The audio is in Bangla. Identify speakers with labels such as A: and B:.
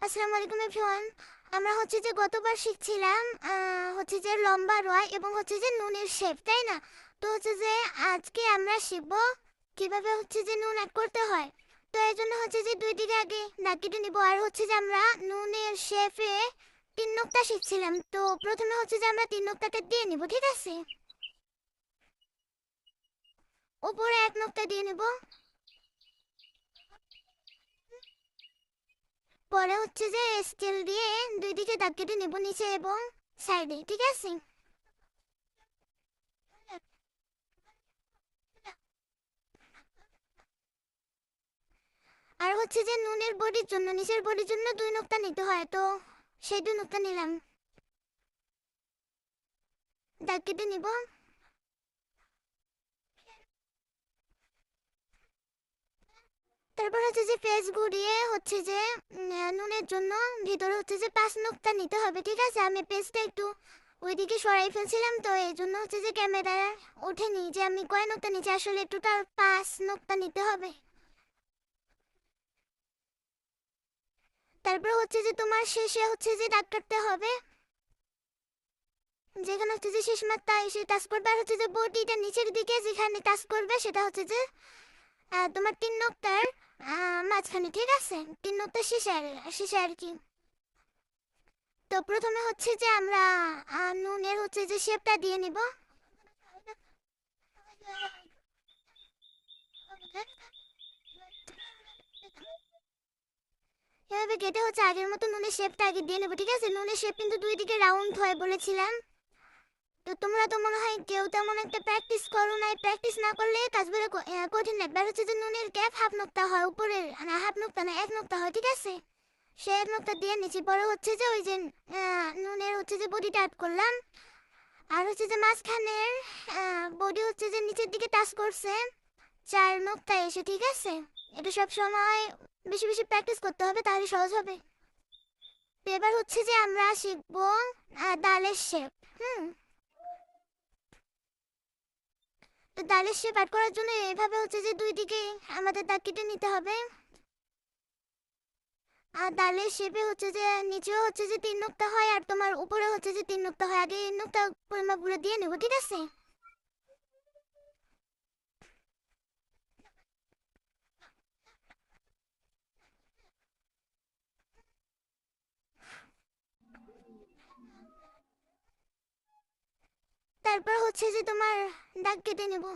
A: আসসালামু আলাইকুম এভরিওয়ান। আমরা হচ্ছে যে গতবার শিখছিলাম হচ্ছে যে লম্বা রয় এবং হচ্ছে যে নুনের শেপ, তাই না? তো হচ্ছে যে আজকে আমরা শিখব কিভাবে হচ্ছে যে নুন অ্যাড করতে হয়। তো এই জন্য হচ্ছে যে দুই দিকে আগে দাগ কেটে নিব। আর হচ্ছে যে আমরা নুনের শেপে তিন নোক্তা শিখছিলাম, তো প্রথমে হচ্ছে যে আমরা তিন নোক্তাটা দিয়ে নিব, ঠিক আছে? উপরে এক নোক্তা দিয়ে নিব, পরে হচ্ছে যে স্কেল দিয়ে দুই দিকে দাগ কেটে নেব, নিচে এবং সাইডে, ঠিক আছে? আর হচ্ছে যে নুনের বডির জন্য, নিচের বডির জন্য দুই নোক্তা নিতে হয়, তো সেই দুই নোক্তা নিলাম, দাগ কেটে নিব। তারপর হচ্ছে যে পেজ ঘুরিয়ে হচ্ছে যে নুনের জন্য ভিতরে হচ্ছে যে পাঁচ নোক্তা নিতে হবে, ঠিক আছে? আমি পেজটা একটু ওইদিকে সরাই ফেলছিলাম, তো এই জন্য হচ্ছে যে ক্যামেরা ওঠেনি যে আমি কয় নোক্তা নিচে, আসলে টোটাল পাঁচ নোক্তা নিতে হবে। তারপর হচ্ছে যে তোমার শেষে হচ্ছে যে দাগ কাটতে হবে, যেখানে হচ্ছে যে শেষ মাত্রা এসে টাচ করবে। আর হচ্ছে যে বডিটা নিচের দিকে যেখানে টাচ করবে সেটা হচ্ছে যে তোমার তিন নোক্তার মাঝখানে, ঠিক আছে? তিন নোক্তার শেষে শেষে আর কি। তো প্রথমে হচ্ছে যে আমরা নুনের হচ্ছে যে শেপটা দিয়ে নিব। এভাবে কেটে হচ্ছে আগের মতো নুনের শেপটা আগে দিয়ে নেবো, ঠিক আছে? নুনের শেপ কিন্তু দুই দিকে রাউন্ড হয় বলেছিলাম। তো তোমরা তো মনে হয় কেউ তেমন একটা প্র্যাকটিস করো নাই, প্র্যাকটিস না করলে কাজগুলো কঠিন লাগবে। আর হচ্ছে যে নুনের গ্যাপ হাফ নোক্তা হয়, উপরের না হাফ নোক্তা না এক নোক্তা হয়, ঠিক আছে? সে এক নোক্তা দিয়ে নিচে, পরে হচ্ছে যে ওই যে নুনের হচ্ছে যে বডিটা অ্যাড করলাম। আর হচ্ছে যে মাঝখানের বডি হচ্ছে যে নিচের দিকে টাচ করছে চার নোক্তা এসে, ঠিক আছে? এটা সব সময় বেশি বেশি প্র্যাকটিস করতে হবে, তাহলে সহজ হবে। তো এবার হচ্ছে যে আমরা শিখবো দালের শেপ। হুম। তো দালের শেপ অ্যাড করার জন্য এভাবে হচ্ছে যে দুই দিকে আমাদের দাগ কেটে নিতে হবে। আর দালের শেপে হচ্ছে যে নিচেও হচ্ছে যে তিন নোক্তা হয়, আর তোমার উপরে হচ্ছে যে তিন নোক্তা হয়। আগে এই নোক্তা পরিমাপগুলো দিয়ে নেবো, ঠিক আছে? তারপর হচ্ছে যে তোমার দাগ কেটে নেবো।